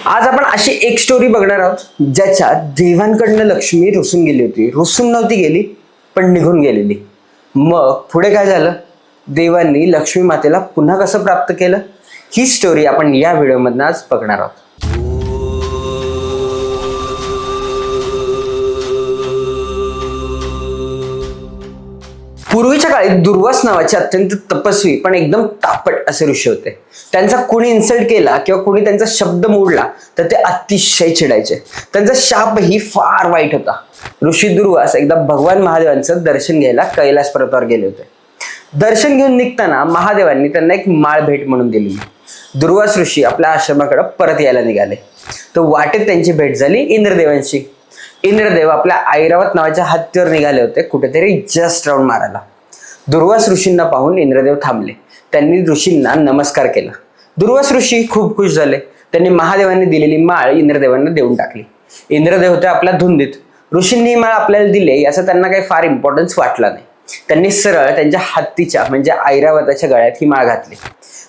आज आपण अशी एक स्टोरी बघणार आहोत ज्याच्यात देवांकडनं लक्ष्मी रुसून गेली होती. रुसून नव्हती गेली पण निघून गेलेली. मग पुढे काय झालं, देवांनी लक्ष्मी मातेला पुन्हा कसं प्राप्त केलं, ही स्टोरी आपण या व्हिडिओमधनं आज बघणार आहोत. पूर्वीच्या काळी दुर्वास नावाचे अत्यंत तपस्वी पण एकदम तापट असे ऋषी होते. त्यांचा कोणी इन्सल्ट केला किंवा कोणी त्यांचा शब्द मोडला तर ते अतिशय चिडायचे. त्यांचा शापही फार वाईट होता. ऋषी दुर्वास एकदा भगवान महादेवांचं दर्शन घ्यायला कैलास पर्वतावर गेले होते. दर्शन घेऊन निघताना महादेवांनी त्यांना एक माळ भेट म्हणून दिली. दुर्वास ऋषी आपल्या आश्रमाकडे परत यायला निघाले. तर वाटेत त्यांची भेट झाली इंद्रदेवांशी. इंद्रदेव आपल्या ऐरावत नावाच्या हत्तीवर निघाले होते कुठेतरी जस्ट राऊंड मारायला. दुर्वास ऋषींना पाहून इंद्रदेव थांबले. त्यांनी ऋषींना नमस्कार केला. दुर्वास ऋषी खूप खुश झाले. त्यांनी महादेवांनी दिलेली माळ इंद्रदेवांना देऊन टाकली. इंद्रदेव होते आपल्या धुंदीत. ऋषींनी ही माळ आपल्याला दिली याचा त्यांना काही फार इम्पॉर्टन्स वाटला नाही. त्यांनी सरळ त्यांच्या हत्तीच्या म्हणजे ऐरावताच्या गळ्यात ही माळ घातली.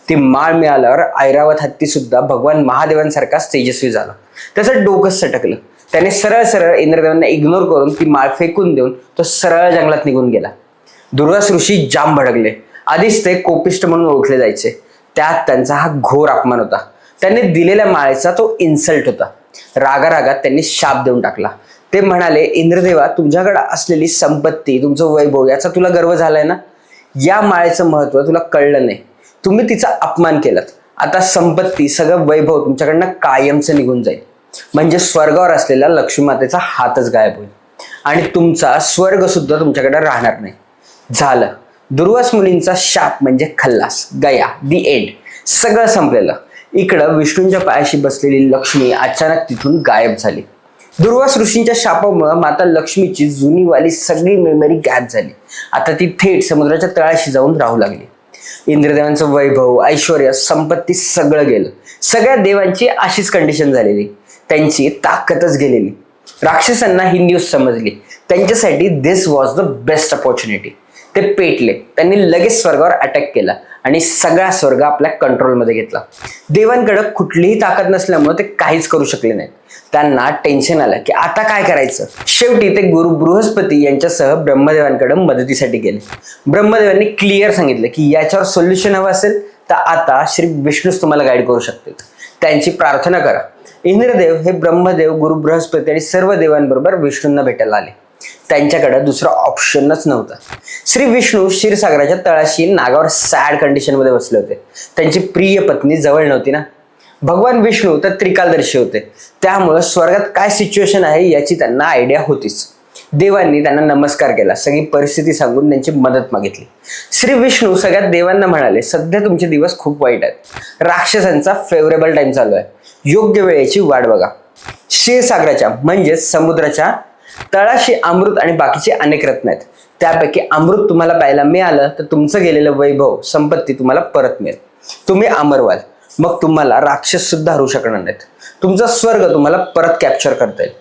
ती माळ मिळाल्यावर ऐरावत हत्ती सुद्धा भगवान महादेवांसारखाच तेजस्वी झाला. त्याचं डोकंच सटकलं. त्याने सरळ सरळ इंद्रदेवांना इग्नोर करून ती माळ फेकून देऊन तो सरळ जंगलात निघून गेला. दुर्वास ऋषी जाम भडकले. आधीच ते कोपिष्ट म्हणून ओळखले जायचे, त्यात त्यांचा हा घोर अपमान होता. त्यांनी दिलेल्या माळेचा तो इन्सल्ट होता. रागारागात त्यांनी शाप देऊन टाकला. ते म्हणाले, इंद्रदेवा, तुझ्याकडे असलेली संपत्ती, तुमचं वैभव याचा तुला गर्व झालाय ना, या माळेचं महत्व तुला कळलं नाही. तुम्ही तिचा अपमान केलात. आता संपत्ती सगळं वैभव तुमच्याकडनं कायमचं निघून जाईल. म्हणजे स्वर्गावर असलेला लक्ष्मी मातेचा हातच गायब होईल आणि तुमचा स्वर्ग सुद्धा तुमच्याकडे राहणार नाही. झालं. दुर्वास मुनींचा शाप म्हणजे खल्लास, गया, दी एंड. सगळं संपलेलं. इकडं विष्णूंच्या पायाशी बसलेली लक्ष्मी अचानक तिथून गायब झाली. दुर्वास ऋषींच्या शापामुळे माता लक्ष्मीची जुनीवाली सगळी मेमरी गायब झाली. आता ती थेट समुद्राच्या तळाशी जाऊन राहू लागली. इंद्रदेवांचं वैभव, ऐश्वर्य, संपत्ती सगळं गेलं. सगळ्या देवांची अशीच कंडिशन झालेली. त्यांची ताकदच गेलेली. राक्षसांना ही न्यूज समजली. त्यांच्यासाठी दिस वॉज द बेस्ट अपॉर्च्युनिटी. ते पेटले. त्यांनी लगेच स्वर्गावर अटॅक केला आणि सगळा स्वर्ग आपल्या कंट्रोलमध्ये घेतला. देवांकडे कुठलीही ताकद नसल्यामुळे ते काहीच करू शकले नाहीत. त्यांना टेन्शन आलं की आता काय करायचं. शेवटी ते गुरु बृहस्पती यांच्यासह ब्रह्मदेवांकडे मदतीसाठी गेले. ब्रह्मदेवांनी क्लिअर सांगितलं की याच्यावर सोल्युशन हवं असेल तर आता श्री विष्णूच तुम्हाला गाईड करू शकतील. त्यांची प्रार्थना करा. इंद्रदेव हे ब्रह्मदेव, गुरु बृहस्पती आणि सर्व देवांबरोबर विष्णूंना भेटायला आले. त्यांच्याकडे दुसरा ऑप्शनच नव्हता. श्री विष्णू क्षीरसागराच्या तळाशी नागावर सॅड कंडिशन मध्ये बसले होते. त्यांची प्रिय पत्नी जवळ नव्हती ना. भगवान विष्णू तर त्रिकालदर्शी होते, त्यामुळे स्वर्गात काय सिच्युएशन आहे याची त्यांना आयडिया होतीच. देवांनी त्यांना नमस्कार केला. सगळी परिस्थिती सांगून त्यांची मदत मागितली. श्री विष्णू सगळ्यात देवांना म्हणाले, सध्या तुमचे दिवस खूप वाईट आहेत. राक्षसांचा फेवरेबल टाइम चालू आहे. योग्य वेळेची वाट बघा. क्षीरसागराच्या म्हणजेच समुद्राच्या तळाशी अमृत आणि बाकीचे अनेक रत्न आहेत. त्यापैकी अमृत तुम्हाला प्यायला मिळालं तर तुमचं गेलेलं वैभव, संपत्ती तुम्हाला परत मिळेल. तुम्ही अमर व्हाल. मग तुम्हाला राक्षस सुद्धा हरू शकणार नाहीत. तुमचा स्वर्ग तुम्हाला परत कॅप्चर करता येईल.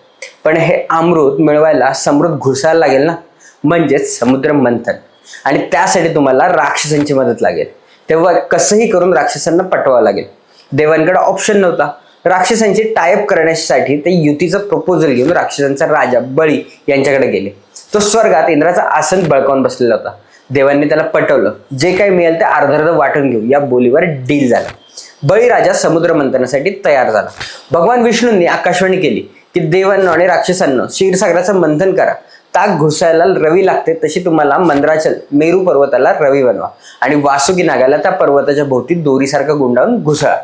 पण हे अमृत मिळवायला समृद्ध घुसायला लागेल ना, म्हणजेच समुद्र मंथन. आणि त्यासाठी तुम्हाला राक्षसांची मदत लागेल. तेव्हा कसंही करून राक्षसांना पटवावं लागेल. देवांकडे ऑप्शन नव्हता. राक्षसांची टायअप करण्यासाठी ते युतीचं प्रपोजल घेऊन राक्षसांचा राजा बळी यांच्याकडे गेले. तो स्वर्गात इंद्राचा आसन बळकावून बसलेला होता. देवांनी त्याला पटवलं. जे काही मिळेल ते अर्ध वाटून घेऊ या बोलीवर डील झाला. बळीराजा समुद्र मंथनासाठी तयार झाला. भगवान विष्णूंनी आकाशवाणी केली की देवांनो आणि राक्षसांनो, क्षीरसागराचं मंथन करा. ताक घुसायला रवी लागते तशी तुम्हाला मंद्राचल मेरू पर्वताला रवी बनवा आणि वासुकी नागाला त्या पर्वताच्या भोवती दोरीसारखं गुंडाळून घुसळा.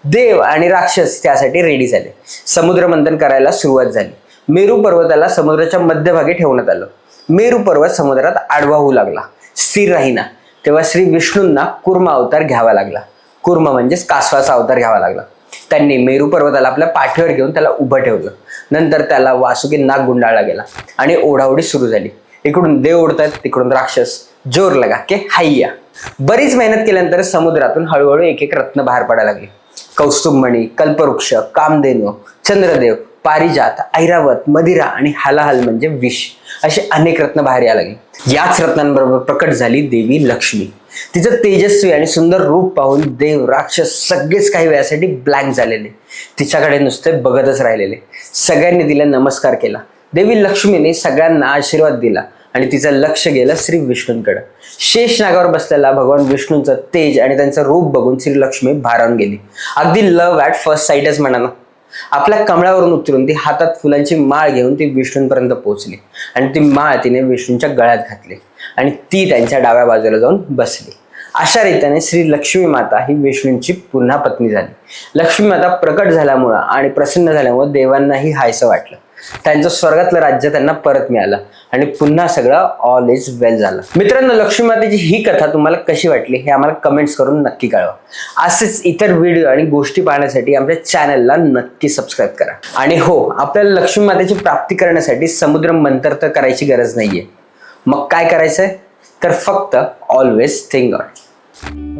देव आणि राक्षस त्यासाठी रेडी झाले. समुद्र मंथन करायला सुरुवात झाली. मेरू पर्वताला समुद्राच्या मध्यभागी ठेवण्यात आलं. मेरू पर्वत समुद्रात आडवा होऊ लागला, स्थिर राहीना. तेव्हा श्री विष्णूंना कुर्म अवतार घ्यावा लागला. कुर्म म्हणजेच कासवाचा अवतार घ्यावा लागला. त्यांनी मेरू पर्वताला आपल्या पाठीवर घेऊन त्याला उभं ठेवलं. नंतर त्याला वासुकी नाग गुंडाळला गेला आणि ओढाओढी सुरू झाली. इकडून देव ओढतायत, तिकडून राक्षस. जोर लगा के हैया. बरीच मेहनत केल्यानंतर समुद्रातून हळूहळू एक एक रत्न बाहेर पडायला लागले. कौस्तुभमणी, कल्पवृक्ष, कामधेनू, चंद्रदेव, पारिजात, ऐरावत, मदिरा आणि हलाहल म्हणजे विष असे अनेक रत्न बाहेर यायला लागले. याच रत्नांबरोबर प्रकट झाली देवी लक्ष्मी. तिचं तेजस्वी आणि सुंदर रूप पाहून देव राक्षस सगळेच काही वेळासाठी ब्लँक झालेले, तिच्याकडे नुसते बघतच राहिलेले. सगळ्यांनी तिला नमस्कार केला. देवी लक्ष्मीने सगळ्यांना आशीर्वाद दिला आणि तिचं लक्ष गेलं श्री विष्णूंकडे. शेष नागावर बसलेला भगवान विष्णूंचं तेज आणि त्यांचं रूप बघून श्री लक्ष्मी भारावून गेली. अगदी लव्ह ॲट फर्स्ट साईटच म्हणा ना. आपल्या कमळावरून उतरून ती हातात फुलांची माळ घेऊन ती विष्णूंपर्यंत पोहोचली आणि ती माळ तिने विष्णूंच्या गळ्यात घातली आणि ती त्यांच्या डाव्या बाजूला जाऊन बसली. अशा रीतीने श्री लक्ष्मी माता ही विष्णूंची पुन्हा पत्नी झाली. लक्ष्मी माता प्रकट झाल्यामुळं आणि प्रसन्न झाल्यामुळे देवांनाही हायसं वाटलं. त्यांचं स्वर्गातलं राज्य त्यांना परत मिळालं आणि पुन्हा सगळं ऑल इज वेल झालं. मित्रांनो, लक्ष्मी मातेची ही कथा तुम्हाला कशी वाटली हे आम्हाला कमेंट्स करून नक्की कळवा. असेच इतर व्हिडिओ आणि गोष्टी पाहण्यासाठी आमच्या चॅनलला नक्की सबस्क्राईब करा. आणि हो, आपल्याला लक्ष्मी मातेची प्राप्ती करण्यासाठी समुद्र मंथन तर करायची गरज नाहीये. मग काय करायचंय? तर फक्त ऑलवेज थिंक गॉड.